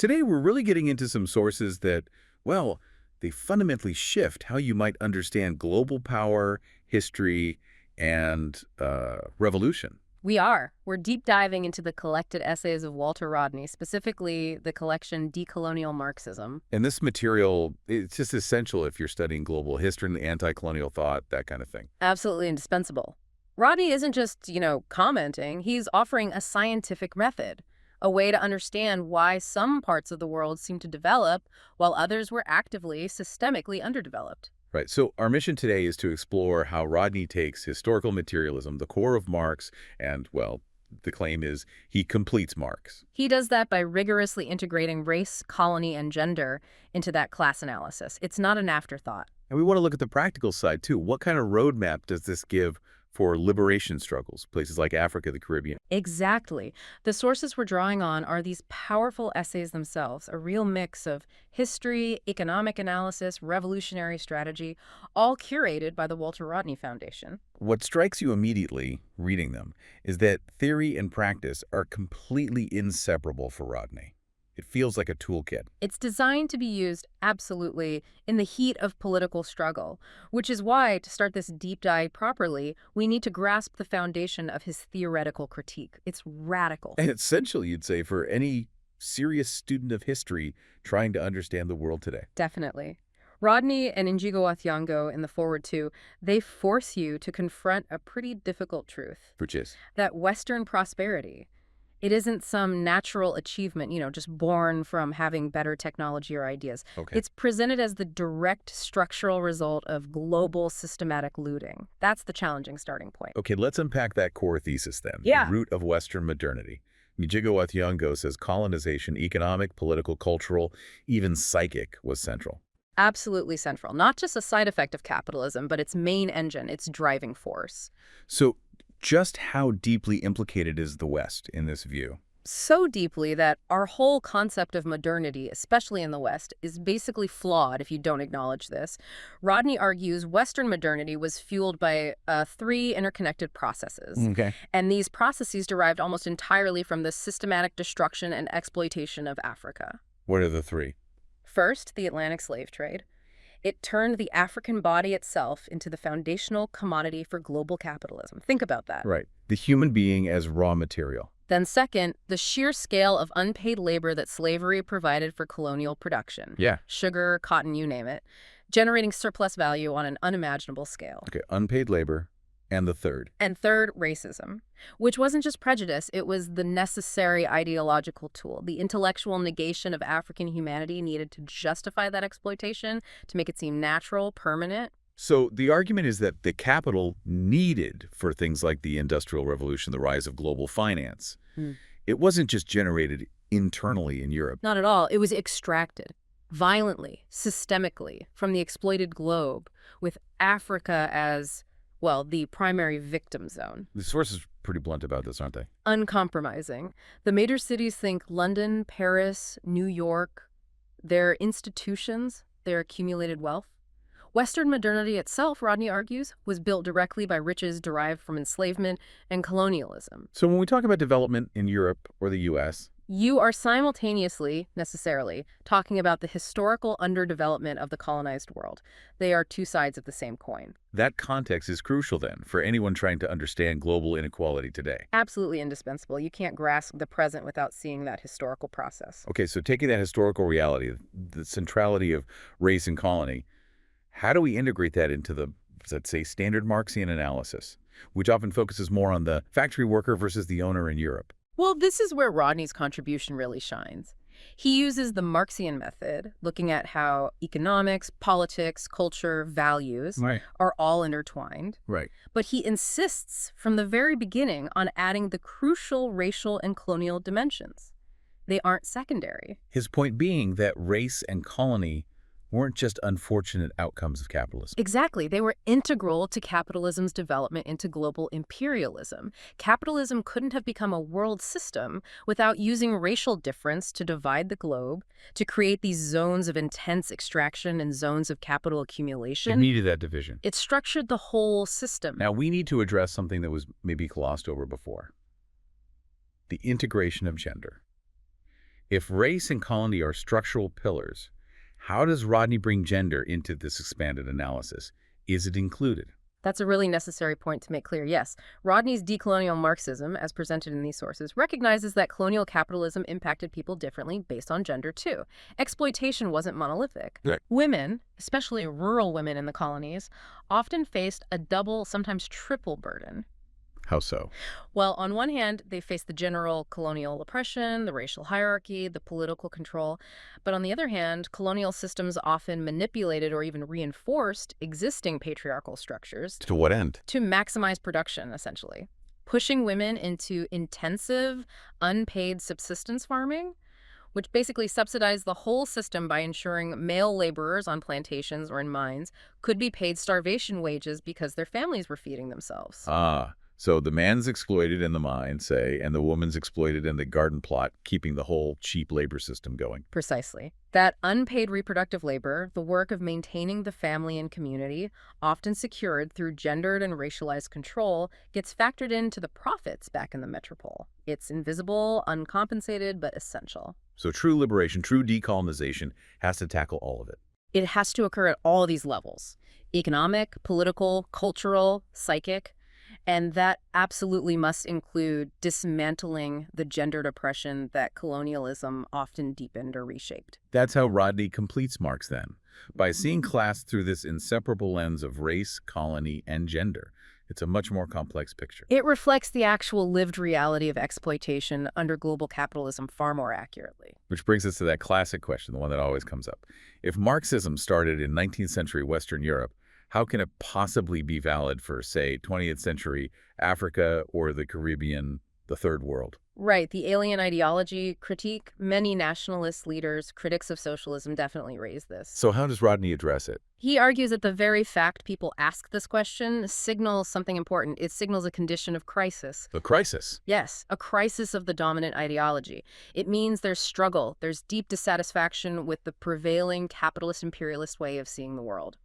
Today, we're really getting into some sources that, well, they fundamentally shift how you might understand global power, history, and revolution. We're deep diving into the collected essays of Walter Rodney, specifically the collection Decolonial Marxism. And this material, it's just essential if you're studying global history and anti-colonial thought, that kind of thing. Absolutely indispensable. Rodney isn't just, commenting. He's offering a scientific method, a way to understand why some parts of the world seem to develop while others were actively, systemically underdeveloped. Right. So our mission today is to explore how Rodney takes historical materialism, the core of Marx, and, well, the claim is he completes Marx. He does that by rigorously integrating race, colony, and gender into that class analysis. It's not an afterthought. And we want to look at the practical side, too. What kind of roadmap does this give for liberation struggles, places like Africa, the Caribbean? Exactly. The sources we're drawing on are these powerful essays themselves, a real mix of history, economic analysis, revolutionary strategy, all curated by the Walter Rodney Foundation. What strikes you immediately, reading them, is that theory and practice are completely inseparable for Rodney. It feels like a toolkit. It's designed to be used, absolutely, in the heat of political struggle, which is why, to start this deep dive properly, we need to grasp the foundation of his theoretical critique. It's radical. And essential, you'd say, for any serious student of history trying to understand the world today. Definitely. Rodney and Njigo Wathiongo in the forward too, they force you to confront a pretty difficult truth. Which is? That Western prosperity, it isn't some natural achievement, just born from having better technology or ideas. Okay. It's presented as the direct structural result of global systematic looting. That's the challenging starting point. Okay, let's unpack that core thesis then. Yeah. The root of Western modernity. Njigo Wathiongo says colonization, economic, political, cultural, even psychic, was central. Absolutely central. Not just a side effect of capitalism, but its main engine, its driving force. So just how deeply implicated is the West in this view? So deeply that our whole concept of modernity, especially in the West, is basically flawed if you don't acknowledge this. Rodney argues Western modernity was fueled by three interconnected processes. Okay. And these processes derived almost entirely from the systematic destruction and exploitation of Africa. What are the three? First, the Atlantic slave trade. It turned the African body itself into the foundational commodity for global capitalism. Think about that. Right. The human being as raw material. Then second, the sheer scale of unpaid labor that slavery provided for colonial production. Yeah. Sugar, cotton, you name it. Generating surplus value on an unimaginable scale. Okay, unpaid labor. And the third? And third, racism, which wasn't just prejudice, it was the necessary ideological tool, the intellectual negation of African humanity needed to justify that exploitation, to make it seem natural, permanent. So the argument is that the capital needed for things like the Industrial Revolution, the rise of global finance, it wasn't just generated internally in Europe. Not at all. It was extracted violently, systemically, from the exploited globe, with Africa as, well, the primary victim zone. The sources are pretty blunt about this, aren't they? Uncompromising. The major cities think London, Paris, New York, their institutions, their accumulated wealth. Western modernity itself, Rodney argues, was built directly by riches derived from enslavement and colonialism. So when we talk about development in Europe or the U.S., You are simultaneously, necessarily, talking about the historical underdevelopment of the colonized world. They are two sides of the same coin. that context is crucial then for anyone trying to understand global inequality today. Absolutely indispensable. You can't grasp the present without seeing that historical process. Okay, so taking that historical reality, the centrality of race and colony, how do we integrate that into the, let's say, standard Marxian analysis, which often focuses more on the factory worker versus the owner in Europe? Well, this is where Rodney's contribution really shines. He uses the Marxian method, looking at how economics, politics, culture, values are all intertwined. Right. But he insists from the very beginning on adding the crucial racial and colonial dimensions. They aren't secondary. His point being that race and colony weren't just unfortunate outcomes of capitalism. Exactly. They were integral to capitalism's development into global imperialism. Capitalism couldn't have become a world system without using racial difference to divide the globe, to create these zones of intense extraction and zones of capital accumulation. It needed that division. It structured the whole system. Now, we need to address something that was maybe glossed over before. The integration of gender. If race and colony are structural pillars, how does Rodney bring gender into this expanded analysis? Is it included? That's a really necessary point to make clear. Yes, Rodney's Decolonial Marxism, as presented in these sources, recognizes that colonial capitalism impacted people differently based on gender, too. Exploitation wasn't monolithic. Right. Women, especially rural women in the colonies, often faced a double, sometimes triple burden. How so? Well, on one hand, they faced the general colonial oppression, the racial hierarchy, the political control. But on the other hand, colonial systems often manipulated or even reinforced existing patriarchal structures To what end? to maximize production, essentially, pushing women into intensive, unpaid subsistence farming, which basically subsidized the whole system by ensuring male laborers on plantations or in mines could be paid starvation wages because their families were feeding themselves. So the man's exploited in the mine, say, and the woman's exploited in the garden plot, keeping the whole cheap labor system going. Precisely. That unpaid reproductive labor, the work of maintaining the family and community, often secured through gendered and racialized control, gets factored into the profits back in the metropole. It's invisible, uncompensated, but essential. So true liberation, true decolonization has to tackle all of it. It has to occur at all these levels: economic, political, cultural, psychic. And that absolutely must include dismantling the gendered oppression that colonialism often deepened or reshaped. That's how Rodney completes Marx then, by seeing class through this inseparable lens of race, colony, and gender. It's a much more complex picture. It reflects the actual lived reality of exploitation under global capitalism far more accurately. Which brings us to that classic question, the one that always comes up. If Marxism started in 19th century Western Europe, how can it possibly be valid for, say, 20th century Africa or the Caribbean, the Third World? Right. The alien ideology critique, many nationalist leaders, critics of socialism definitely raise this. So how does Rodney address it? He argues that the very fact people ask this question signals something important. It signals a condition of crisis. The crisis. Yes, a crisis of the dominant ideology. It means there's struggle, there's deep dissatisfaction with the prevailing capitalist imperialist way of seeing the world.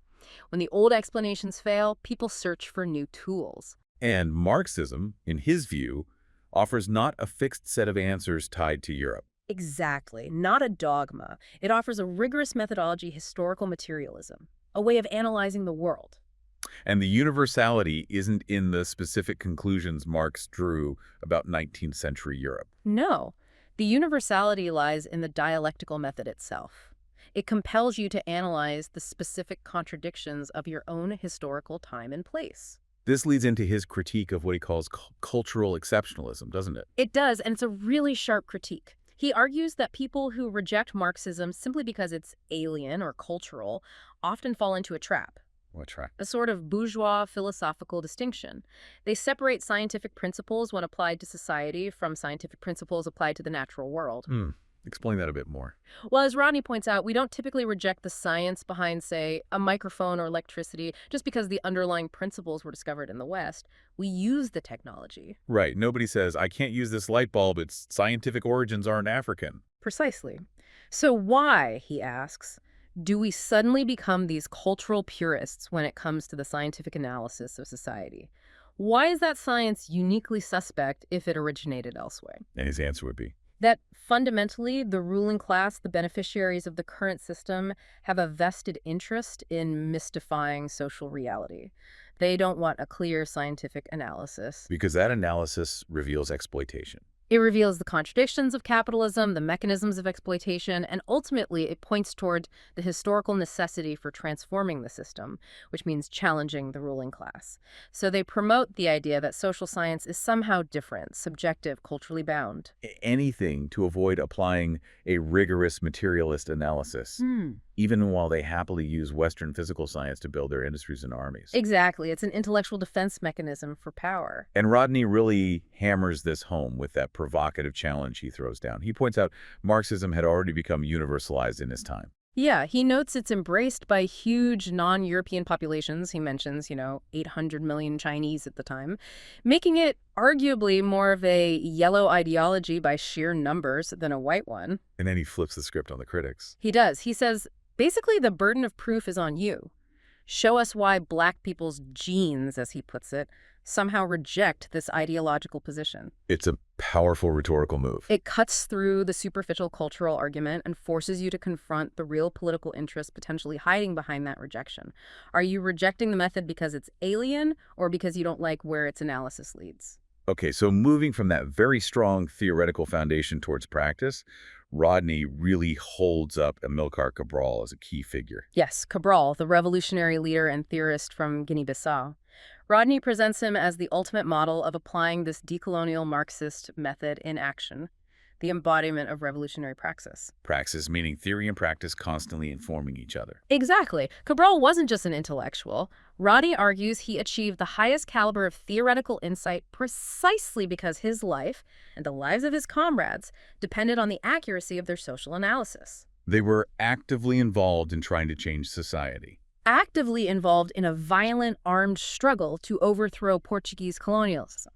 When the old explanations fail, people search for new tools. And Marxism, in his view, offers not a fixed set of answers tied to Europe. Exactly. Not a dogma. It offers a rigorous methodology, historical materialism, a way of analyzing the world. And the universality isn't in the specific conclusions Marx drew about 19th century Europe. No. The universality lies in the dialectical method itself. It compels you to analyze the specific contradictions of your own historical time and place. This leads into his critique of what he calls cultural exceptionalism, doesn't it? It does, and it's a really sharp critique. He argues that people who reject Marxism simply because it's alien or cultural often fall into a trap. What trap? A sort of bourgeois philosophical distinction. They separate scientific principles when applied to society from scientific principles applied to the natural world. Explain that a bit more. Well, as Rodney points out, we don't typically reject the science behind, say, a microphone or electricity just because the underlying principles were discovered in the West. We use the technology. Right. Nobody says, I can't use this light bulb. Its scientific origins aren't African. Precisely. So why, he asks, do we suddenly become these cultural purists when it comes to the scientific analysis of society? Why is that science uniquely suspect if it originated elsewhere? And his answer would be? That fundamentally, the ruling class, the beneficiaries of the current system, have a vested interest in mystifying social reality. They don't want a clear scientific analysis. Because that analysis reveals exploitation. It reveals the contradictions of capitalism, the mechanisms of exploitation, and ultimately it points toward the historical necessity for transforming the system, which means challenging the ruling class. So they promote the idea that social science is somehow different, subjective, culturally bound. Anything to avoid applying a rigorous materialist analysis, even while they happily use Western physical science to build their industries and armies. Exactly. It's an intellectual defense mechanism for power. And Rodney really hammers this home with that provocative challenge he throws down. He points out Marxism had already become universalized in his time. Yeah, he notes it's embraced by huge non-European populations. He mentions, 800 million Chinese at the time, making it arguably more of a yellow ideology by sheer numbers than a white one. And then he flips the script on the critics. He does. He says, basically, the burden of proof is on you. Show us why black people's genes, as he puts it, somehow reject this ideological position. It's a powerful rhetorical move. It cuts through the superficial cultural argument and forces you to confront the real political interest potentially hiding behind that rejection. Are you rejecting the method because it's alien or because you don't like where its analysis leads? Okay, so moving from that very strong theoretical foundation towards practice, Rodney really holds up Amilcar Cabral as a key figure. Yes, Cabral, the revolutionary leader and theorist from Guinea-Bissau. Rodney presents him as the ultimate model of applying this decolonial Marxist method in action, the embodiment of revolutionary praxis. Praxis meaning theory and practice constantly informing each other. Exactly. Cabral wasn't just an intellectual. Rodney argues he achieved the highest caliber of theoretical insight precisely because his life and the lives of his comrades depended on the accuracy of their social analysis. They were actively involved in trying to change society. Actively involved in a violent armed struggle to overthrow Portuguese colonialism.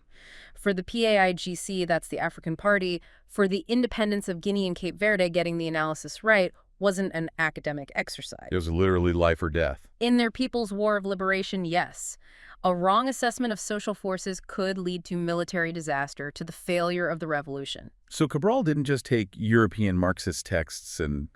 For the PAIGC, that's the African Party, for the independence of Guinea and Cape Verde, getting the analysis right wasn't an academic exercise. It was literally life or death. In their People's War of Liberation, yes. A wrong assessment of social forces could lead to military disaster, to the failure of the revolution. So Cabral didn't just take European Marxist texts and,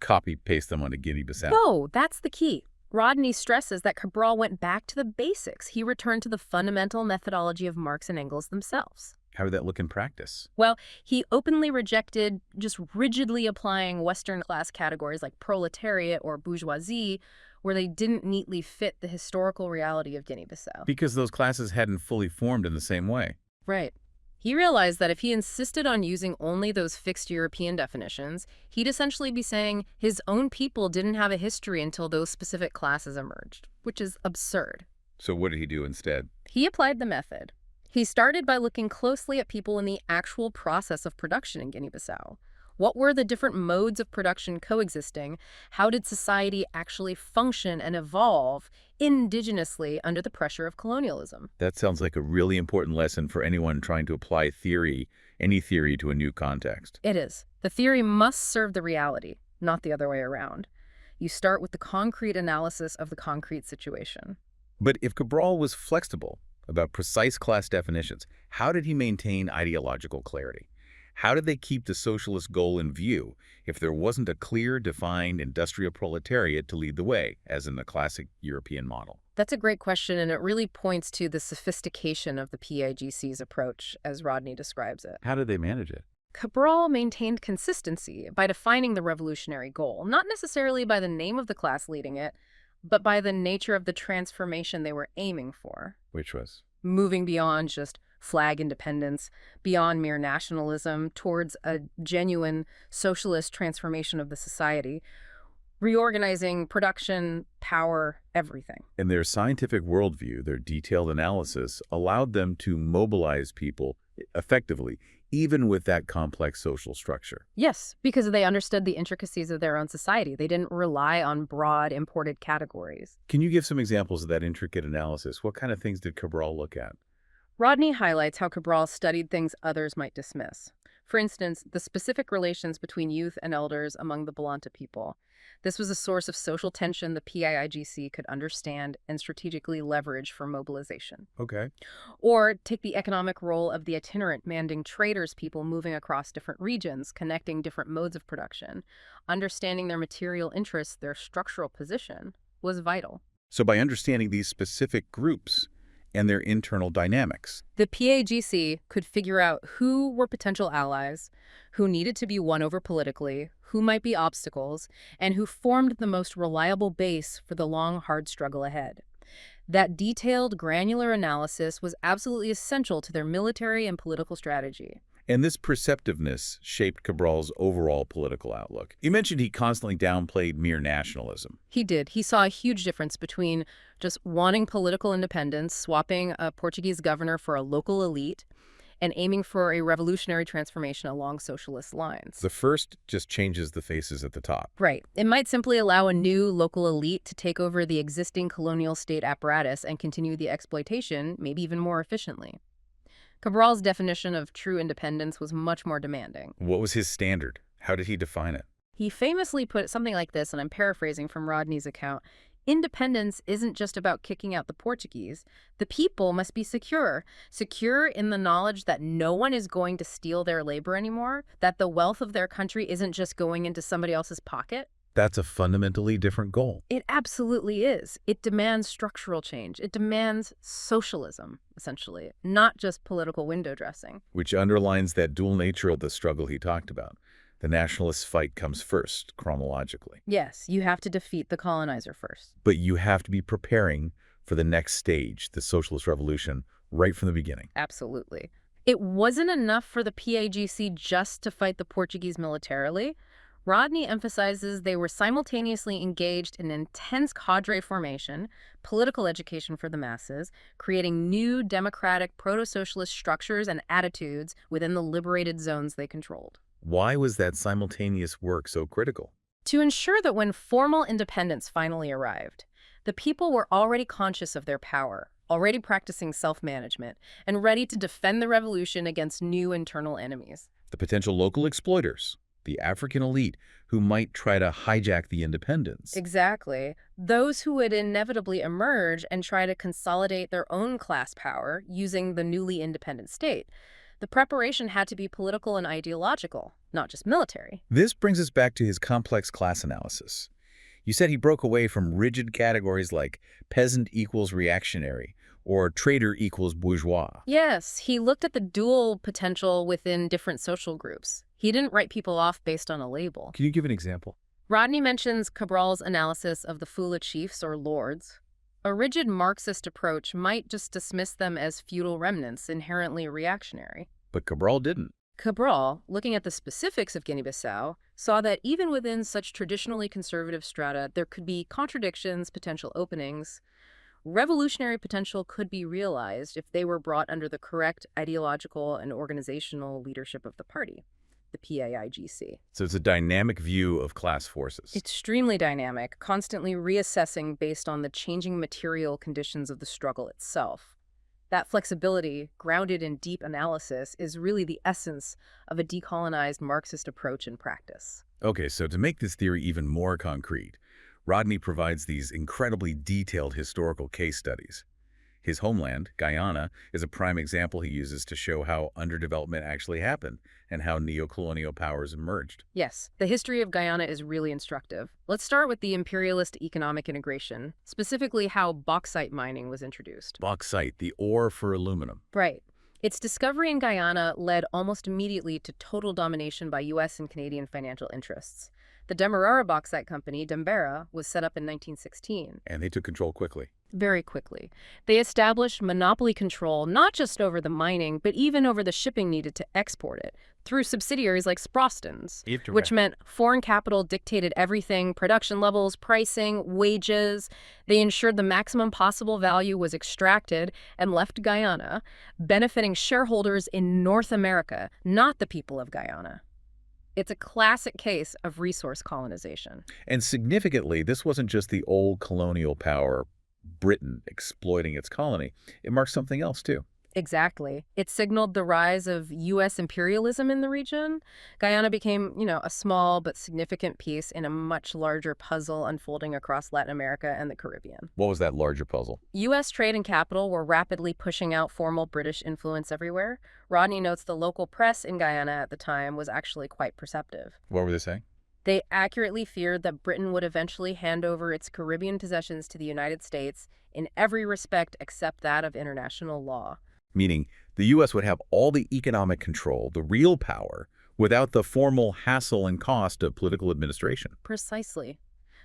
copy-paste them onto Guinea-Bissau. No, that's the key. Rodney stresses that Cabral went back to the basics. He returned to the fundamental methodology of Marx and Engels themselves. How did that look in practice? Well, he openly rejected just rigidly applying Western class categories like proletariat or bourgeoisie, where they didn't neatly fit the historical reality of Guinea-Bissau. Because those classes hadn't fully formed in the same way. Right. He realized that if he insisted on using only those fixed European definitions, he'd essentially be saying his own people didn't have a history until those specific classes emerged, which is absurd. So what did he do instead? He applied the method. He started by looking closely at people in the actual process of production in Guinea-Bissau. What were the different modes of production coexisting? How did society actually function and evolve indigenously under the pressure of colonialism? That sounds like a really important lesson for anyone trying to apply any theory to a new context. It is. The theory must serve the reality, not the other way around. You start with the concrete analysis of the concrete situation. But if Cabral was flexible about precise class definitions, how did he maintain ideological clarity? How did they keep the socialist goal in view if there wasn't a clear, defined industrial proletariat to lead the way, as in the classic European model? That's a great question, and it really points to the sophistication of the PAIGC's approach, as Rodney describes it. How did they manage it? Cabral maintained consistency by defining the revolutionary goal, not necessarily by the name of the class leading it, but by the nature of the transformation they were aiming for. Which was? Moving beyond just flag independence, beyond mere nationalism, towards a genuine socialist transformation of the society, reorganizing production, power, everything. And their scientific worldview, their detailed analysis, allowed them to mobilize people effectively, even with that complex social structure. Yes, because they understood the intricacies of their own society. They didn't rely on broad imported categories. Can you give some examples of that intricate analysis? What kind of things did Cabral look at? Rodney highlights how Cabral studied things others might dismiss. For instance, the specific relations between youth and elders among the Balanta people. This was a source of social tension the PAIGC could understand and strategically leverage for mobilization. Okay. Or take the economic role of the itinerant Manding traders people moving across different regions, connecting different modes of production. Understanding their material interests, their structural position, was vital. So by understanding these specific groups and their internal dynamics, the PAIGC could figure out who were potential allies, who needed to be won over politically, who might be obstacles, and who formed the most reliable base for the long, hard struggle ahead. That detailed, granular analysis was absolutely essential to their military and political strategy. And this perceptiveness shaped Cabral's overall political outlook. You mentioned he constantly downplayed mere nationalism. He did. He saw a huge difference between just wanting political independence, swapping a Portuguese governor for a local elite, and aiming for a revolutionary transformation along socialist lines. The first just changes the faces at the top. Right. It might simply allow a new local elite to take over the existing colonial state apparatus and continue the exploitation, maybe even more efficiently. Cabral's definition of true independence was much more demanding. What was his standard? How did he define it? He famously put it something like this, and I'm paraphrasing from Rodney's account: Independence isn't just about kicking out the Portuguese. The people must be secure. Secure in the knowledge that no one is going to steal their labor anymore, that the wealth of their country isn't just going into somebody else's pocket. That's a fundamentally different goal. It absolutely is. It demands structural change. It demands socialism, essentially, not just political window dressing. Which underlines that dual nature of the struggle he talked about. The nationalist fight comes first, chronologically. Yes, you have to defeat the colonizer first. But you have to be preparing for the next stage, the socialist revolution, right from the beginning. Absolutely. It wasn't enough for the PAGC just to fight the Portuguese militarily. Rodney emphasizes they were simultaneously engaged in intense cadre formation, political education for the masses, creating new democratic proto-socialist structures and attitudes within the liberated zones they controlled. Why was that simultaneous work so critical? To ensure that when formal independence finally arrived, the people were already conscious of their power, already practicing self-management, and ready to defend the revolution against new internal enemies. The potential local exploiters, the African elite, who might try to hijack the independence. Exactly. Those who would inevitably emerge and try to consolidate their own class power using the newly independent state. The preparation had to be political and ideological, not just military. This brings us back to his complex class analysis. You said he broke away from rigid categories like peasant equals reactionary or trader equals bourgeois. Yes, he looked at the dual potential within different social groups. He didn't write people off based on a label. Can you give an example? Rodney mentions Cabral's analysis of the Fula chiefs or lords. A rigid Marxist approach might just dismiss them as feudal remnants, inherently reactionary. But Cabral didn't. Cabral, looking at the specifics of Guinea-Bissau, saw that even within such traditionally conservative strata, there could be contradictions, potential openings. Revolutionary potential could be realized if they were brought under the correct ideological and organizational leadership of the party, the PAIGC. So it's a dynamic view of class forces. Extremely dynamic, constantly reassessing based on the changing material conditions of the struggle itself. That flexibility, grounded in deep analysis, is really the essence of a decolonized Marxist approach in practice. Okay, so to make this theory even more concrete, Rodney provides these incredibly detailed historical case studies. His homeland, Guyana, is a prime example he uses to show how underdevelopment actually happened and how neo-colonial powers emerged. Yes, the history of Guyana is really instructive. Let's start with the imperialist economic integration, specifically how bauxite mining was introduced. Bauxite, the ore for aluminum. Right. Its discovery in Guyana led almost immediately to total domination by U.S. and Canadian financial interests. The Demerara Bauxite Company, Dembera, was set up in 1916. And they took control quickly. Very quickly. They established monopoly control not just over the mining, but even over the shipping needed to export it, through subsidiaries like Sprostons, which meant foreign capital dictated everything: production levels, pricing, wages. They ensured the maximum possible value was extracted and left Guyana, benefiting shareholders in North America, not the people of Guyana. It's a classic case of resource colonization. And significantly, this wasn't just the old colonial power, Britain, exploiting its colony. It marked something else, too. Exactly. It signaled the rise of U.S. imperialism in the region. Guyana became, a small but significant piece in a much larger puzzle unfolding across Latin America and the Caribbean. What was that larger puzzle? U.S. trade and capital were rapidly pushing out formal British influence everywhere. Rodney notes the local press in Guyana at the time was actually quite perceptive. What were they saying? They accurately feared that Britain would eventually hand over its Caribbean possessions to the United States in every respect except that of international law. Meaning the U.S. would have all the economic control, the real power, without the formal hassle and cost of political administration. Precisely.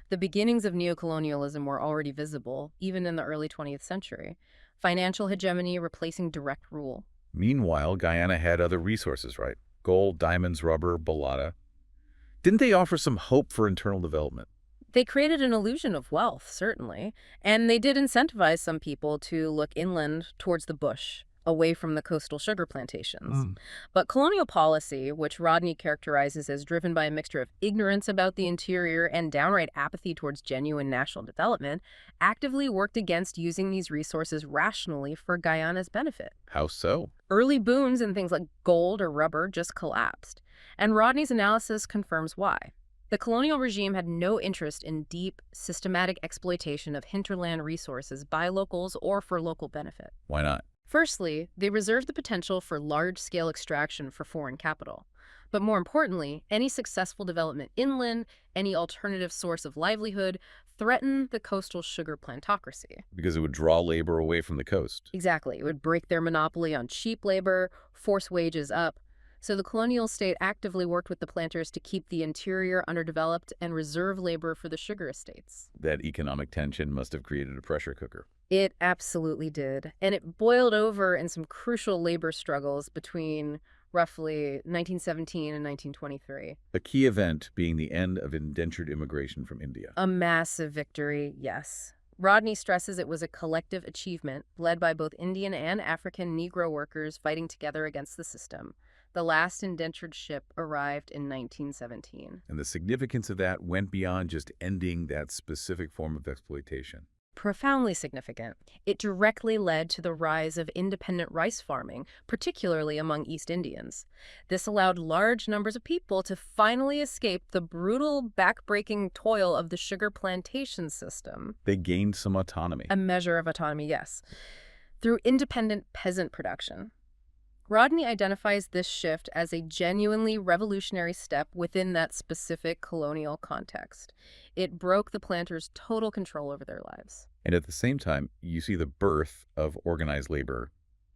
The beginnings of neocolonialism were already visible, even in the early 20th century. Financial hegemony replacing direct rule. Meanwhile, Guyana had other resources, right? Gold, diamonds, rubber, balata. Didn't they offer some hope for internal development? They created an illusion of wealth, certainly, and they did incentivize some people to look inland towards the bush, away from the coastal sugar plantations. But colonial policy, which Rodney characterizes as driven by a mixture of ignorance about the interior and downright apathy towards genuine national development, actively worked against using these resources rationally for Guyana's benefit. How so? Early boons in things like gold or rubber just collapsed, and Rodney's analysis confirms why. The colonial regime had no interest in deep, systematic exploitation of hinterland resources by locals or for local benefit. Why not? Firstly, they reserved the potential for large-scale extraction for foreign capital. But more importantly, any successful development inland, any alternative source of livelihood, threatened the coastal sugar plantocracy. Because it would draw labor away from the coast. Exactly. It would break their monopoly on cheap labor, force wages up. So the colonial state actively worked with the planters to keep the interior underdeveloped and reserve labor for the sugar estates. That economic tension must have created a pressure cooker. It absolutely did. And it boiled over in some crucial labor struggles between roughly 1917 and 1923. A key event being the end of indentured immigration from India. A massive victory, yes. Rodney stresses it was a collective achievement led by both Indian and African Negro workers fighting together against the system. The last indentured ship arrived in 1917. And the significance of that went beyond just ending that specific form of exploitation. Profoundly significant. It directly led to the rise of independent rice farming, particularly among East Indians. This allowed large numbers of people to finally escape the brutal, back-breaking toil of the sugar plantation system. They gained some autonomy. A measure of autonomy, yes, through independent peasant production. Rodney identifies this shift as a genuinely revolutionary step within that specific colonial context. It broke the planters' total control over their lives. And at the same time, you see the birth of organized labor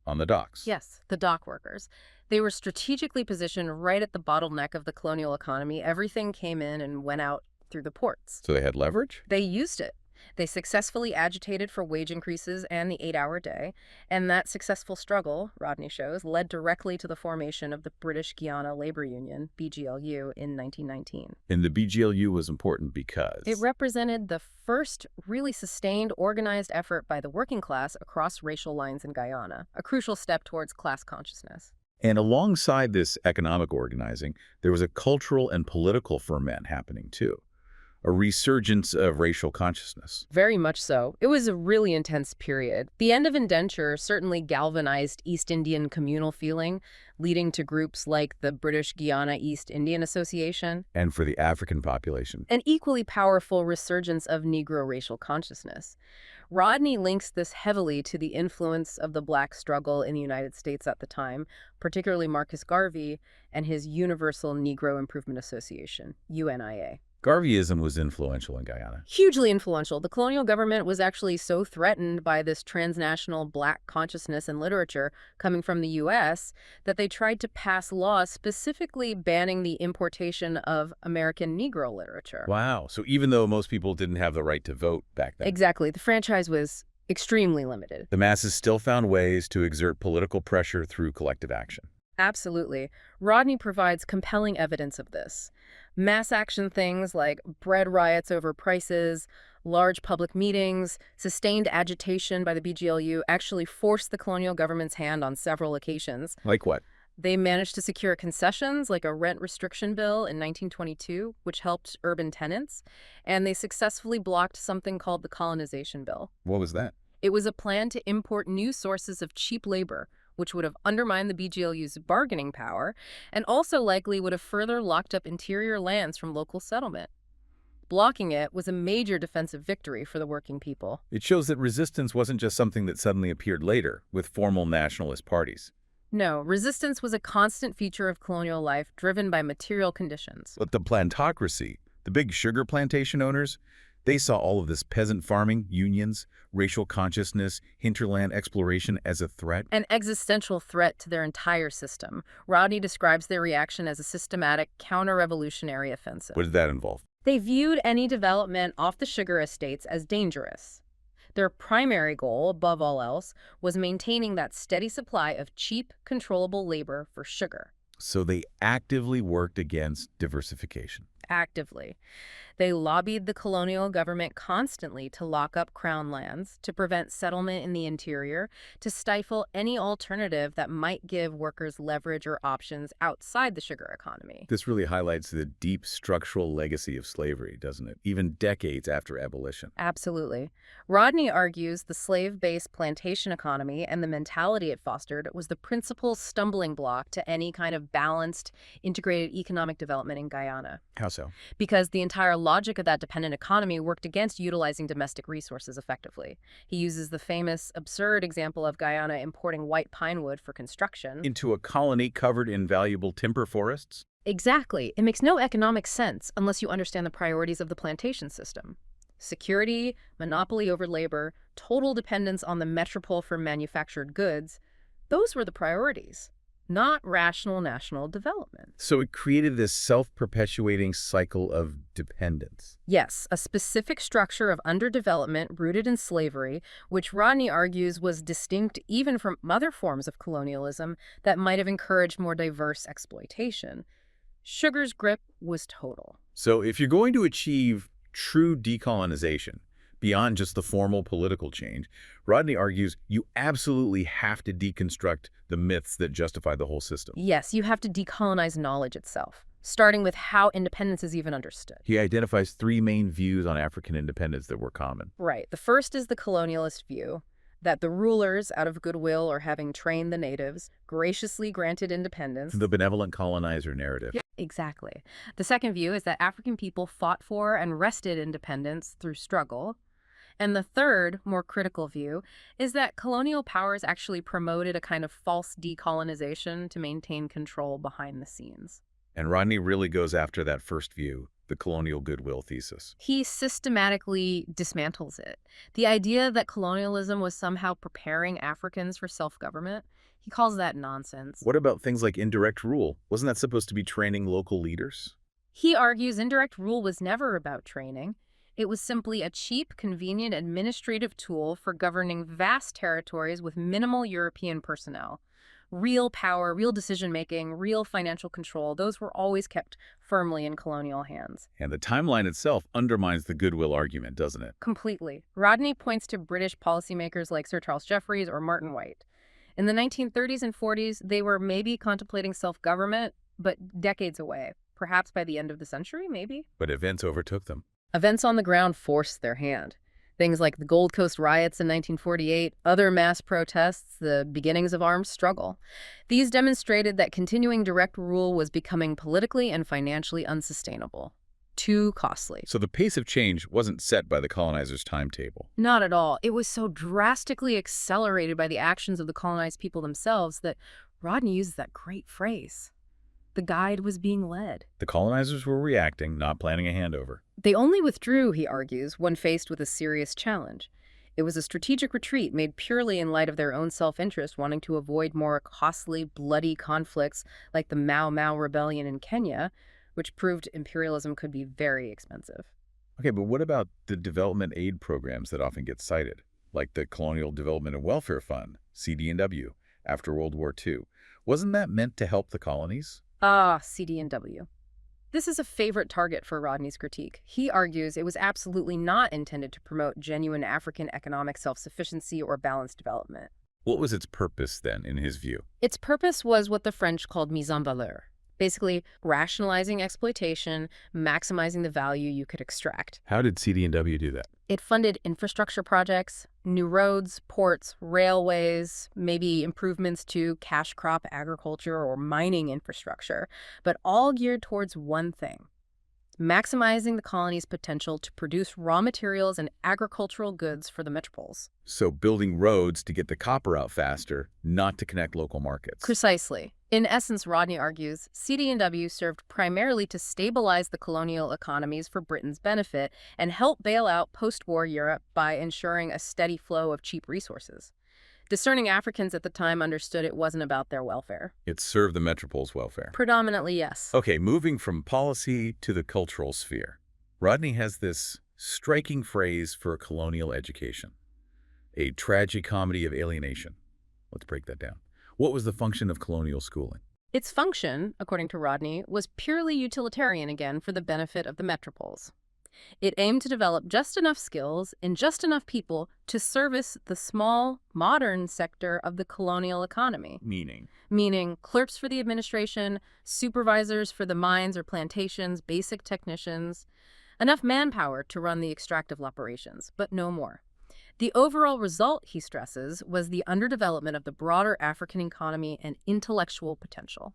on the docks. Yes, the dock workers. They were strategically positioned right at the bottleneck of the colonial economy. Everything came in and went out through the ports. So they had leverage? They used it. They successfully agitated for wage increases and the 8-hour day, and that successful struggle, Rodney shows, led directly to the formation of the British Guiana Labor Union, BGLU, in 1919. And the BGLU was important because it represented the first really sustained, organized effort by the working class across racial lines in Guyana, a crucial step towards class consciousness. And alongside this economic organizing, there was a cultural and political ferment happening too. A resurgence of racial consciousness. Very much so. It was a really intense period. The end of indenture certainly galvanized East Indian communal feeling, leading to groups like the British Guiana East Indian Association. And for the African population. An equally powerful resurgence of Negro racial consciousness. Rodney links this heavily to the influence of the Black struggle in the United States at the time, particularly Marcus Garvey and his Universal Negro Improvement Association, UNIA. Garveyism was influential in Guyana. Hugely influential. The colonial government was actually so threatened by this transnational Black consciousness and literature coming from the U.S. that they tried to pass laws specifically banning the importation of American Negro literature. Wow. So even though most people didn't have the right to vote back then. Exactly. The franchise was extremely limited. The masses still found ways to exert political pressure through collective action. Absolutely. Rodney provides compelling evidence of this. Mass action things like bread riots over prices, large public meetings, sustained agitation by the BGLU actually forced the colonial government's hand on several occasions. Like what? They managed to secure concessions like a rent restriction bill in 1922, which helped urban tenants, and they successfully blocked something called the colonization bill. What was that? It was a plan to import new sources of cheap labor, which would have undermined the BGLU's bargaining power and also likely would have further locked up interior lands from local settlement. Blocking it was a major defensive victory for the working people. It shows that resistance wasn't just something that suddenly appeared later with formal nationalist parties. No, resistance was a constant feature of colonial life driven by material conditions. But the plantocracy, the big sugar plantation owners, they saw all of this peasant farming, unions, racial consciousness, hinterland exploration as a threat. An existential threat to their entire system. Rodney describes their reaction as a systematic, counter-revolutionary offensive. What did that involve? They viewed any development off the sugar estates as dangerous. Their primary goal, above all else, was maintaining that steady supply of cheap, controllable labor for sugar. So they actively worked against diversification. Actively. They lobbied the colonial government constantly to lock up crown lands, to prevent settlement in the interior, to stifle any alternative that might give workers leverage or options outside the sugar economy. This really highlights the deep structural legacy of slavery, doesn't it? Even decades after abolition. Absolutely. Rodney argues the slave-based plantation economy and the mentality it fostered was the principal stumbling block to any kind of balanced, integrated economic development in Guyana. How so? Because the entire logic of that dependent economy worked against utilizing domestic resources effectively. He uses the famous, absurd example of Guyana importing white pine wood for construction. Into a colony covered in valuable timber forests? Exactly. It makes no economic sense unless you understand the priorities of the plantation system. Security, monopoly over labor, total dependence on the metropole for manufactured goods, those were the priorities, not rational national development. So it created this self-perpetuating cycle of dependence. Yes, a specific structure of underdevelopment rooted in slavery, which Rodney argues was distinct even from other forms of colonialism that might have encouraged more diverse exploitation. Sugar's grip was total. So if you're going to achieve true decolonization, beyond just the formal political change, Rodney argues you absolutely have to deconstruct the myths that justify the whole system. Yes, you have to decolonize knowledge itself, starting with how independence is even understood. He identifies three main views on African independence that were common. Right. The first is the colonialist view, that the rulers, out of goodwill or having trained the natives, graciously granted independence. The benevolent colonizer narrative. Yeah, exactly. The second view is that African people fought for and wrested independence through struggle. And the third, more critical view, is that colonial powers actually promoted a kind of false decolonization to maintain control behind the scenes. And Rodney really goes after that first view, the colonial goodwill thesis. He systematically dismantles it. The idea that colonialism was somehow preparing Africans for self-government, he calls that nonsense. What about things like indirect rule? Wasn't that supposed to be training local leaders? He argues indirect rule was never about training. It was simply a cheap, convenient administrative tool for governing vast territories with minimal European personnel. Real power, real decision-making, real financial control, those were always kept firmly in colonial hands. And the timeline itself undermines the goodwill argument, doesn't it? Completely. Rodney points to British policymakers like Sir Charles Jeffreys or Martin White. In the 1930s and 40s, they were maybe contemplating self-government, but decades away. Perhaps by the end of the century, maybe? But events overtook them. Events on the ground forced their hand. Things like the Gold Coast riots in 1948, other mass protests, the beginnings of armed struggle. These demonstrated that continuing direct rule was becoming politically and financially unsustainable. Too costly. So the pace of change wasn't set by the colonizers' timetable. Not at all. It was so drastically accelerated by the actions of the colonized people themselves that Rodney uses that great phrase. The guide was being led. The colonizers were reacting, not planning a handover. They only withdrew, he argues, when faced with a serious challenge. It was a strategic retreat made purely in light of their own self-interest, wanting to avoid more costly, bloody conflicts like the Mau Mau rebellion in Kenya, which proved imperialism could be very expensive. Okay, but what about the development aid programs that often get cited, like the Colonial Development and Welfare Fund, CD&W, after World War II? Wasn't that meant to help the colonies? Ah, CD&W. This is a favorite target for Rodney's critique. He argues it was absolutely not intended to promote genuine African economic self-sufficiency or balanced development. What was its purpose, then, in his view? Its purpose was what the French called mise en valeur, basically rationalizing exploitation, maximizing the value you could extract. How did CD&W do that? It funded infrastructure projects, new roads, ports, railways, maybe improvements to cash crop agriculture or mining infrastructure, but all geared towards one thing: maximizing the colony's potential to produce raw materials and agricultural goods for the metropoles. So building roads to get the copper out faster, not to connect local markets. Precisely. In essence, Rodney argues, CD&W served primarily to stabilize the colonial economies for Britain's benefit and help bail out post-war Europe by ensuring a steady flow of cheap resources. Discerning Africans at the time understood it wasn't about their welfare. It served the metropole's welfare. Predominantly, yes. Okay, moving from policy to the cultural sphere. Rodney has this striking phrase for colonial education: a tragicomedy of alienation. Let's break that down. What was the function of colonial schooling? Its function, according to Rodney, was purely utilitarian again for the benefit of the metropoles. It aimed to develop just enough skills in just enough people to service the small, modern sector of the colonial economy. Meaning clerks for the administration, supervisors for the mines or plantations, basic technicians, enough manpower to run the extractive operations, but no more. The overall result, he stresses, was the underdevelopment of the broader African economy and intellectual potential.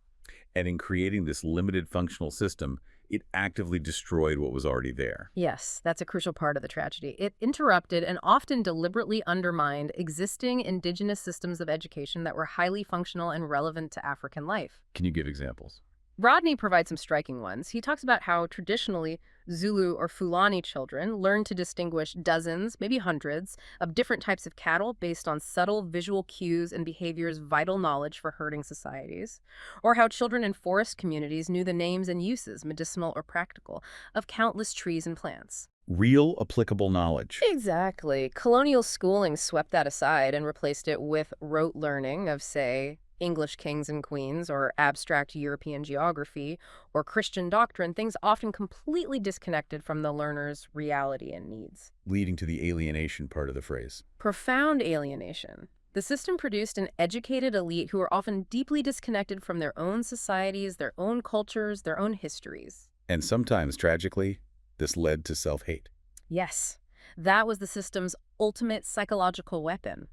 And in creating this limited functional system, It actively destroyed what was already there. Yes, that's a crucial part of the tragedy. It interrupted and often deliberately undermined existing indigenous systems of education that were highly functional and relevant to African life. Can you give examples? Rodney provides some striking ones. He talks about how traditionally Zulu or Fulani children learn to distinguish dozens, maybe hundreds, of different types of cattle based on subtle visual cues and behaviors vital knowledge for herding societies, or how children in forest communities knew the names and uses, medicinal or practical, of countless trees and plants. Real applicable knowledge. Exactly. Colonial schooling swept that aside and replaced it with rote learning of, say, English kings and queens, or abstract European geography, or Christian doctrine, things often completely disconnected from the learner's reality and needs. Leading to the alienation part of the phrase. Profound alienation. The system produced an educated elite who are often deeply disconnected from their own societies, their own cultures, their own histories. And sometimes, tragically, this led to self-hate. Yes, that was the system's ultimate psychological weapon.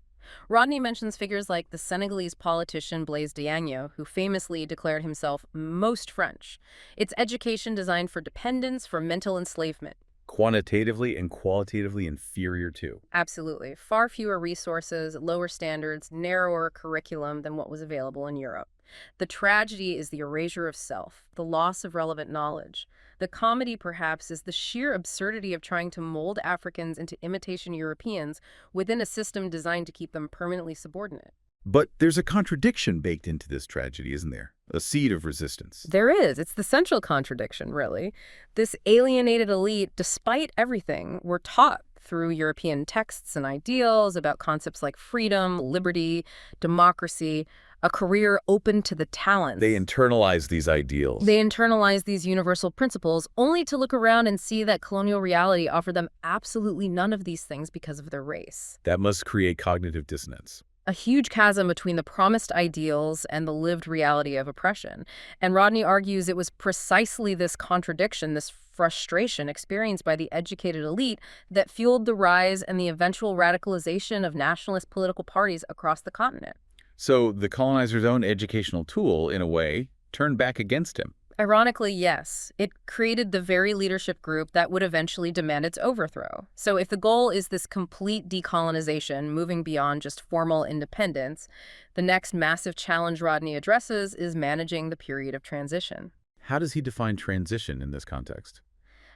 Rodney mentions figures like the Senegalese politician Blaise Diagne, who famously declared himself most French. It's education designed for dependence, for mental enslavement. Quantitatively and qualitatively inferior too. Absolutely. Far fewer resources, lower standards, narrower curriculum than what was available in Europe. The tragedy is the erasure of self, the loss of relevant knowledge. The comedy, perhaps, is the sheer absurdity of trying to mold Africans into imitation Europeans within a system designed to keep them permanently subordinate. But there's a contradiction baked into this tragedy, isn't there? A seed of resistance. There is. It's the central contradiction, really. This alienated elite, despite everything, were taught through European texts and ideals about concepts like freedom, liberty, democracy, a career open to the talents. They internalize these ideals. They internalize these universal principles only to look around and see that colonial reality offered them absolutely none of these things because of their race. That must create cognitive dissonance. A huge chasm between the promised ideals and the lived reality of oppression. And Rodney argues it was precisely this contradiction, this frustration experienced by the educated elite that fueled the rise and the eventual radicalization of nationalist political parties across the continent. So the colonizer's own educational tool, in a way, turned back against him. Ironically, yes. It created the very leadership group that would eventually demand its overthrow. So if the goal is this complete decolonization, moving beyond just formal independence, the next massive challenge Rodney addresses is managing the period of transition. How does he define transition in this context?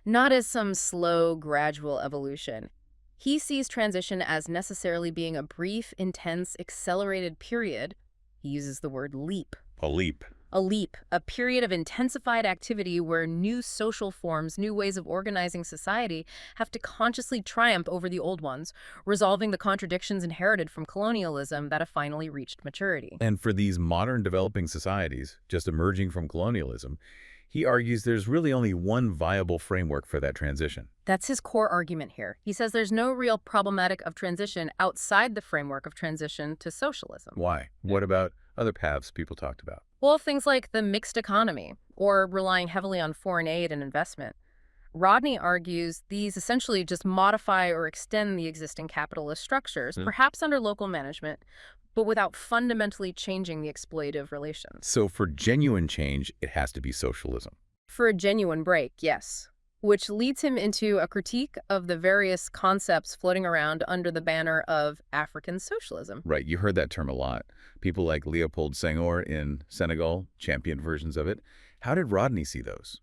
Not as some slow, gradual evolution. He sees transition as necessarily being a brief, intense, accelerated period. He uses the word leap. A leap. A leap, a period of intensified activity where new social forms, new ways of organizing society have to consciously triumph over the old ones, resolving the contradictions inherited from colonialism that have finally reached maturity. And for these modern developing societies, just emerging from colonialism, he argues there's really only one viable framework for that transition. That's his core argument here. He says there's no real problematic of transition outside the framework of transition to socialism. Why? What about other paths people talked about? Well, things like the mixed economy, or relying heavily on foreign aid and investment. Rodney argues these essentially just modify or extend the existing capitalist structures, perhaps under local management, but without fundamentally changing the exploitative relations. So for genuine change, it has to be socialism. For a genuine break, yes. Which leads him into a critique of the various concepts floating around under the banner of African socialism. Right, you heard that term a lot. People like Leopold Senghor in Senegal championed versions of it. How did Rodney see those?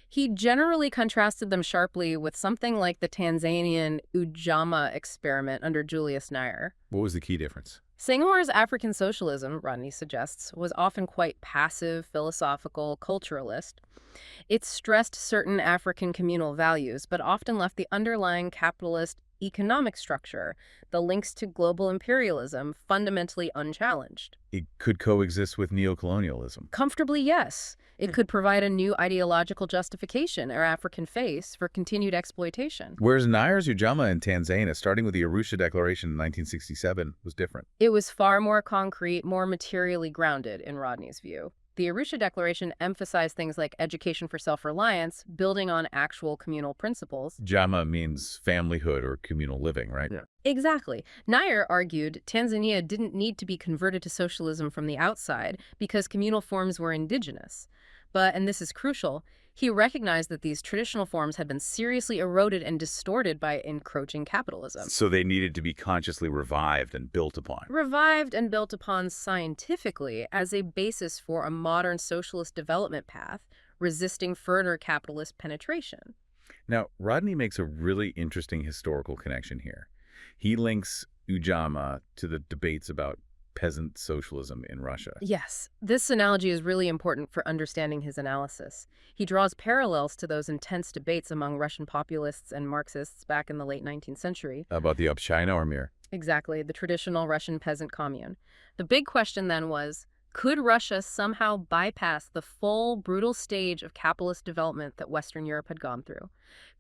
He generally contrasted them sharply with something like the Tanzanian Ujamaa experiment under Julius Nyerere. What was the key difference? Senghor's African socialism, Rodney suggests, was often quite passive, philosophical, culturalist. It stressed certain African communal values, but often left the underlying capitalist economic structure, the links to global imperialism, fundamentally unchallenged. It could coexist with Neo-Colonialism. Comfortably, yes. It could provide a new ideological justification or African face for continued exploitation. Whereas Nyerere's Ujamaa in Tanzania, starting with the Arusha Declaration in 1967, was different. It was far more concrete, more materially grounded, in Rodney's view. The Arusha Declaration emphasized things like education for self-reliance, building on actual communal principles. Ujamaa means familyhood or communal living, right? Yeah. Exactly. Nyerere argued Tanzania didn't need to be converted to socialism from the outside because communal forms were indigenous. But, and this is crucial, He recognized that these traditional forms had been seriously eroded and distorted by encroaching capitalism. So they needed to be consciously revived and built upon. Revived and built upon scientifically as a basis for a modern socialist development path, resisting further capitalist penetration. Now, Rodney makes a really interesting historical connection here. He links Ujamaa to the debates about peasant socialism in Russia. Yes, this analogy is really important for understanding his analysis. He draws parallels to those intense debates among Russian populists and Marxists back in the late 19th century. About the Obshchina or Mir? Exactly, the traditional Russian peasant commune. The big question then was, could Russia somehow bypass the full, brutal stage of capitalist development that Western Europe had gone through?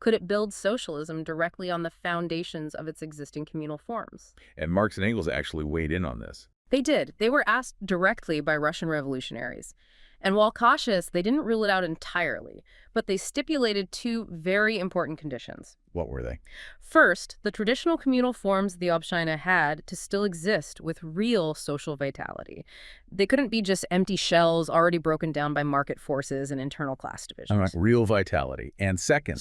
Could it build socialism directly on the foundations of its existing communal forms? And Marx and Engels actually weighed in on this. They did. They were asked directly by Russian revolutionaries. And while cautious, they didn't rule it out entirely, but they stipulated two very important conditions. What were they? First, the traditional communal forms the Obshchina had to still exist with real social vitality. They couldn't be just empty shells already broken down by market forces and internal class divisions. All right, real vitality. And second,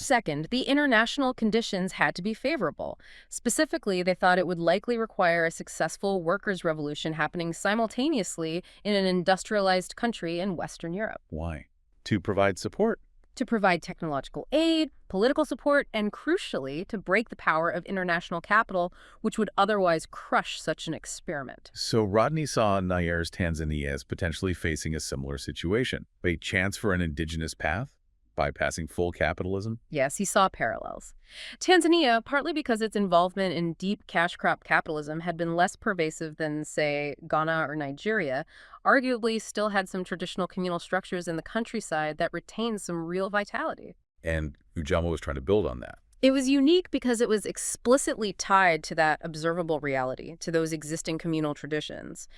The international conditions had to be favorable. Specifically, they thought it would likely require a successful workers' revolution happening simultaneously in an industrialized country in Western Europe. why? To provide support. To provide technological aid, political support, and crucially, to break the power of international capital, which would otherwise crush such an experiment. So Rodney saw Nayar's Tanzania as potentially facing a similar situation. A chance for an indigenous path, bypassing full capitalism. Yes, he saw parallels. Tanzania, partly because its involvement in deep cash crop capitalism had been less pervasive than, say, Ghana or Nigeria, arguably still had some traditional communal structures in the countryside that retained some real vitality. And Ujamaa was trying to build on that. It was unique because it was explicitly tied to that observable reality, to those existing communal traditions.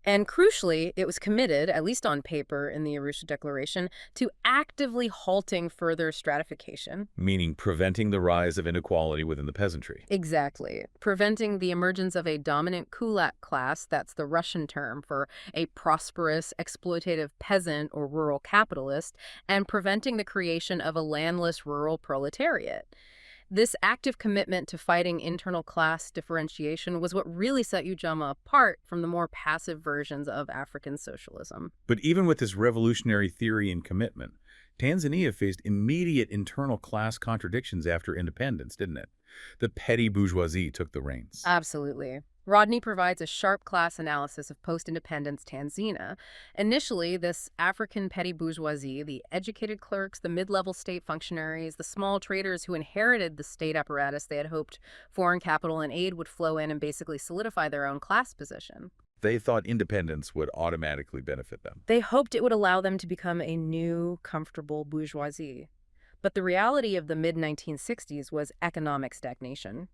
And crucially, it was committed, at least on paper in the Arusha Declaration, to actively halting further stratification. Meaning preventing the rise of inequality within the peasantry. Exactly. Preventing the emergence of a dominant kulak class, that's the Russian term for a prosperous, exploitative peasant or rural capitalist, and preventing the creation of a landless rural proletariat. This active commitment to fighting internal class differentiation was what really set Ujamaa apart from the more passive versions of African socialism. But even with this revolutionary theory and commitment, Tanzania faced immediate internal class contradictions after independence, didn't it? The petty bourgeoisie took the reins. Absolutely. Rodney provides a sharp class analysis of post-independence Tanzania. Initially, this African petty bourgeoisie, the educated clerks, the mid-level state functionaries, the small traders who inherited the state apparatus they had hoped foreign capital and aid would flow in and basically solidify their own class position. They thought independence would automatically benefit them. They hoped it would allow them to become a new, comfortable bourgeoisie. But the reality of the mid-1960s was economic stagnation.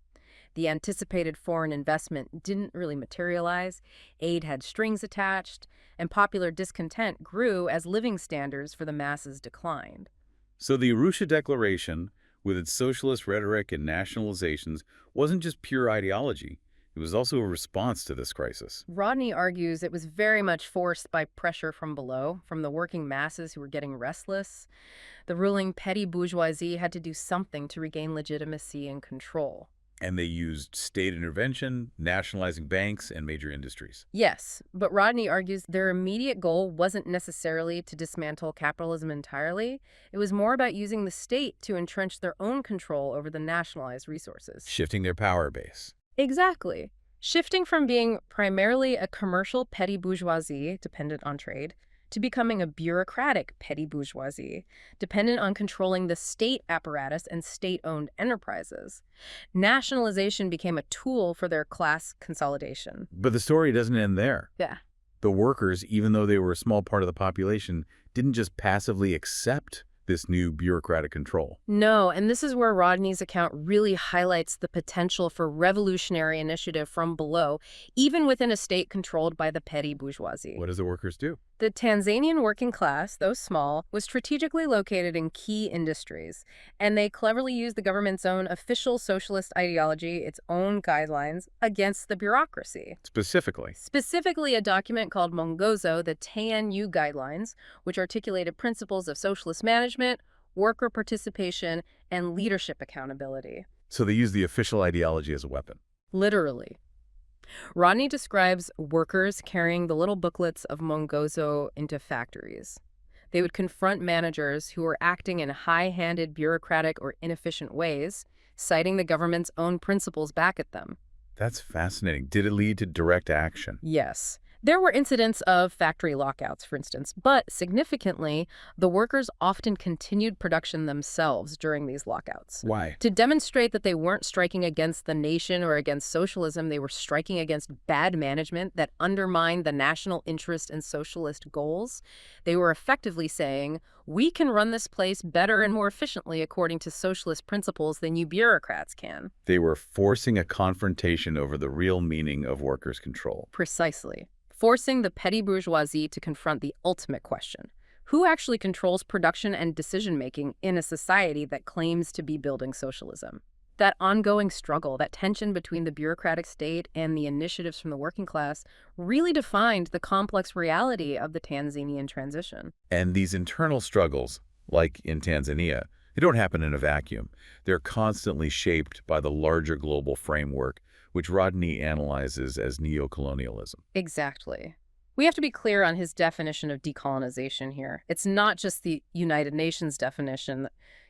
The anticipated foreign investment didn't really materialize, aid had strings attached, and popular discontent grew as living standards for the masses declined. So the Arusha Declaration, with its socialist rhetoric and nationalizations, wasn't just pure ideology. It was also a response to this crisis. Rodney argues it was very much forced by pressure from below, from the working masses who were getting restless. The ruling petty bourgeoisie had to do something to regain legitimacy and control. And they used state intervention, nationalizing banks, and major industries. Yes, but Rodney argues their immediate goal wasn't necessarily to dismantle capitalism entirely. It was more about using the state to entrench their own control over the nationalized resources. Shifting their power base. Exactly. Shifting from being primarily a commercial petty bourgeoisie dependent on trade to becoming a bureaucratic petty bourgeoisie, dependent on controlling the state apparatus and state-owned enterprises. Nationalization became a tool for their class consolidation. But the story doesn't end there. Yeah. The workers, even though they were a small part of the population, didn't just passively accept this new bureaucratic control. No, and this is where Rodney's account really highlights the potential for revolutionary initiative from below, even within a state controlled by the petty bourgeoisie. What does the workers do? The Tanzanian working class, though small, was strategically located in key industries, and they cleverly used the government's own official socialist ideology, its own guidelines, against the bureaucracy. Specifically, a document called Mongozo, the TANU Guidelines, which articulated principles of socialist management, worker participation, and leadership accountability. So they use the official ideology as a weapon. Literally. Rodney describes workers carrying the little booklets of Mongozo into factories. They would confront managers who were acting in high-handed, bureaucratic, or inefficient ways, citing the government's own principles back at them. That's fascinating. Did it lead to direct action? Yes. There were incidents of factory lockouts, for instance, but significantly, the workers often continued production themselves during these lockouts. Why? To demonstrate that they weren't striking against the nation or against socialism, they were striking against bad management that undermined the national interest and socialist goals. They were effectively saying, we can run this place better and more efficiently according to socialist principles than you bureaucrats can. They were forcing a confrontation over the real meaning of workers' control. Precisely. Forcing the petty bourgeoisie to confront the ultimate question. Who actually controls production and decision-making in a society that claims to be building socialism? That ongoing struggle, that tension between the bureaucratic state and the initiatives from the working class really defined the complex reality of the Tanzanian transition. And these internal struggles, like in Tanzania, they don't happen in a vacuum. They're constantly shaped by the larger global framework, which Rodney analyzes as neo-colonialism. Exactly. We have to be clear on his definition of decolonization here. It's not just the United Nations definition,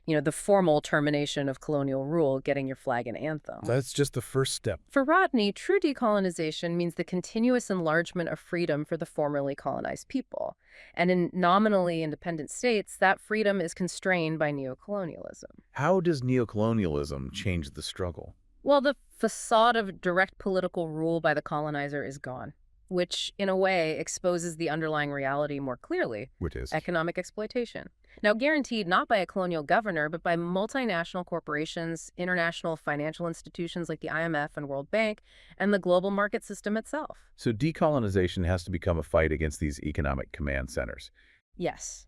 the formal termination of colonial rule, getting your flag and anthem. That's just the first step. For Rodney, true decolonization means the continuous enlargement of freedom for the formerly colonized people. And in nominally independent states, that freedom is constrained by neo-colonialism. How does neo-colonialism change the struggle? Well, the facade of direct political rule by the colonizer is gone, which, in a way, exposes the underlying reality more clearly. Which is? Economic exploitation. Now, guaranteed not by a colonial governor, but by multinational corporations, international financial institutions like the IMF and World Bank, and the global market system itself. So decolonization has to become a fight against these economic command centers. Yes.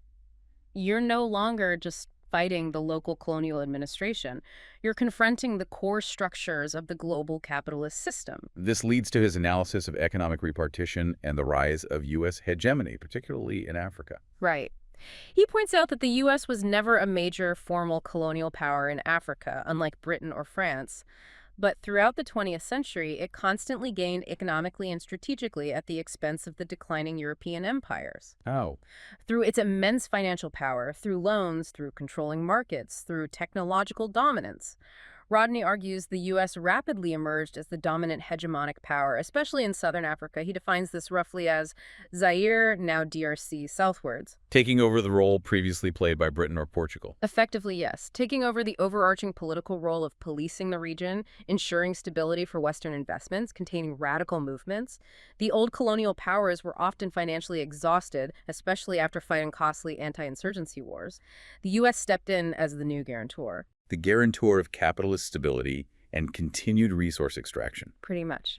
You're no longer just fighting the local colonial administration. You're confronting the core structures of the global capitalist system. This leads to his analysis of economic repartition and the rise of U.S. hegemony, particularly in Africa. Right. He points out that the U.S. was never a major formal colonial power in Africa, unlike Britain or France. But throughout the 20th century, it constantly gained economically and strategically at the expense of the declining European empires. How? Through its immense financial power, through loans, through controlling markets, through technological dominance. Rodney argues the U.S. rapidly emerged as the dominant hegemonic power, especially in southern Africa. He defines this roughly as Zaire, now DRC, southwards. Taking over the role previously played by Britain or Portugal. Effectively, yes. Taking over the overarching political role of policing the region, ensuring stability for Western investments, containing radical movements. The old colonial powers were often financially exhausted, especially after fighting costly anti-insurgency wars. The U.S. stepped in as the new guarantor. The guarantor of capitalist stability and continued resource extraction. Pretty much.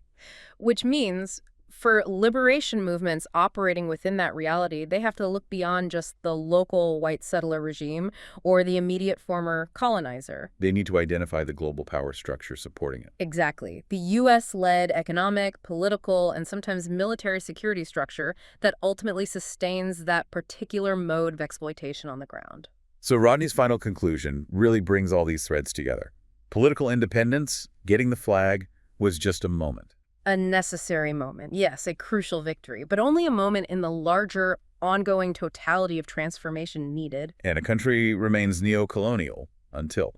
Which means for liberation movements operating within that reality, they have to look beyond just the local white settler regime or the immediate former colonizer. They need to identify the global power structure supporting it. Exactly. The U.S.-led economic, political, and sometimes military security structure that ultimately sustains that particular mode of exploitation on the ground. So Rodney's final conclusion really brings all these threads together. Political independence, getting the flag, was just a moment. A necessary moment, yes, a crucial victory, but only a moment in the larger, ongoing totality of transformation needed. And a country remains neo-colonial until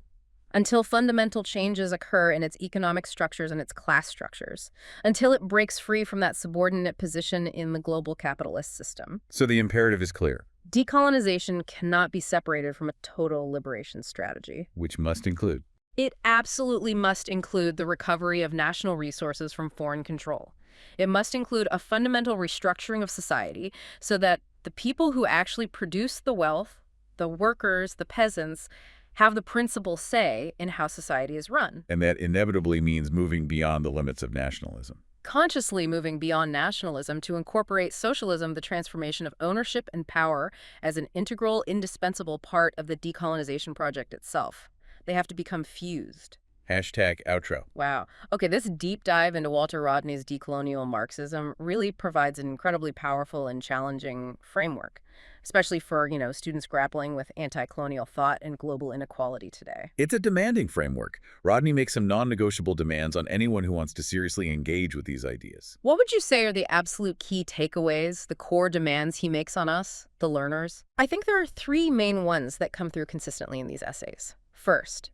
Fundamental changes occur in its economic structures and its class structures. Until it breaks free from that subordinate position in the global capitalist system. So the imperative is clear. Decolonization cannot be separated from a total liberation strategy. Which must include? It absolutely must include the recovery of national resources from foreign control. It must include a fundamental restructuring of society so that the people who actually produce the wealth, the workers, the peasants, have the principal say in how society is run. And that inevitably means moving beyond the limits of nationalism. Consciously moving beyond nationalism to incorporate socialism, the transformation of ownership and power, as an integral, indispensable part of the decolonization project itself. They have to become fused. #outro. Wow. Okay, this deep dive into Walter Rodney's Decolonial Marxism really provides an incredibly powerful and challenging framework, especially for, students grappling with anti-colonial thought and global inequality today. It's a demanding framework. Rodney makes some non-negotiable demands on anyone who wants to seriously engage with these ideas. What would you say are the absolute key takeaways, the core demands he makes on us, the learners? I think there are three main ones that come through consistently in these essays. First,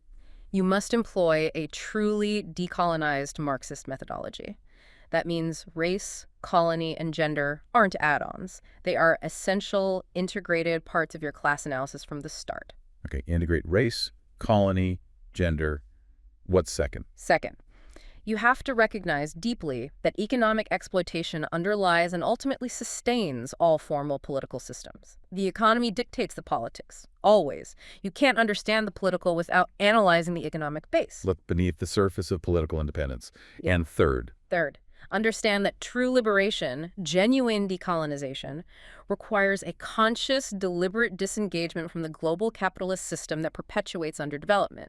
you must employ a truly decolonized Marxist methodology. That means race, colony, and gender aren't add-ons. They are essential, integrated parts of your class analysis from the start. Okay, integrate race, colony, gender. What's second? Second, you have to recognize deeply that economic exploitation underlies and ultimately sustains all formal political systems. The economy dictates the politics, always. You can't understand the political without analyzing the economic base. Look beneath the surface of political independence. Yeah. And third, Understand that true liberation, genuine decolonization, requires a conscious, deliberate disengagement from the global capitalist system that perpetuates underdevelopment.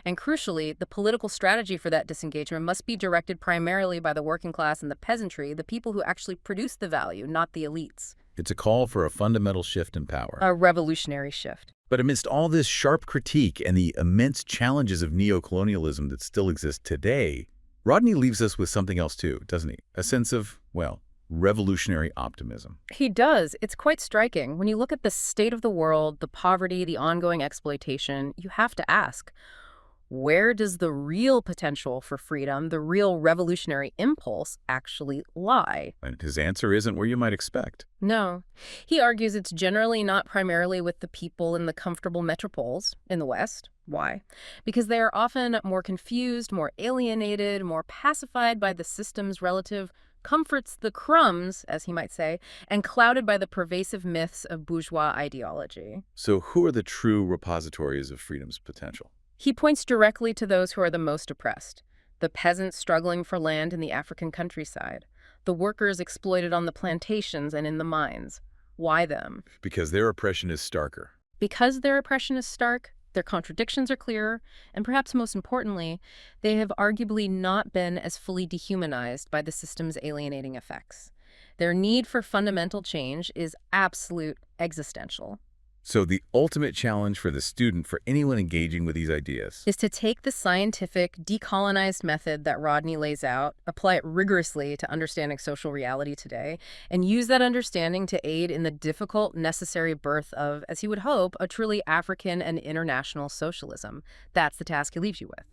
And crucially, the political strategy for that disengagement must be directed primarily by the working class and the peasantry, the people who actually produce the value, not the elites. it's a call for a fundamental shift in power. A revolutionary shift. But amidst all this sharp critique and the immense challenges of neo-colonialism that still exist today, Rodney leaves us with something else too, doesn't he? A sense of, well, revolutionary optimism. He does. It's quite striking. When you look at the state of the world, the poverty, the ongoing exploitation, you have to ask, where does the real potential for freedom, the real revolutionary impulse, actually lie? And his answer isn't where you might expect. No. He argues it's generally not primarily with the people in the comfortable metropoles in the West. Why? Because they are often more confused, more alienated, more pacified by the system's relative comforts, the crumbs, as he might say, and clouded by the pervasive myths of bourgeois ideology. So who are the true repositories of freedom's potential? He points directly to those who are the most oppressed, the peasants struggling for land in the African countryside, the workers exploited on the plantations and in the mines. Why them? Because their oppression is starker. Because their oppression is stark, their contradictions are clearer, and perhaps most importantly, they have arguably not been as fully dehumanized by the system's alienating effects. Their need for fundamental change is absolute, existential. So the ultimate challenge for the student, for anyone engaging with these ideas, Is to take the scientific, decolonized method that Rodney lays out, apply it rigorously to understanding social reality today, and use that understanding to aid in the difficult, necessary birth of, as he would hope, a truly African and international socialism. That's the task he leaves you with.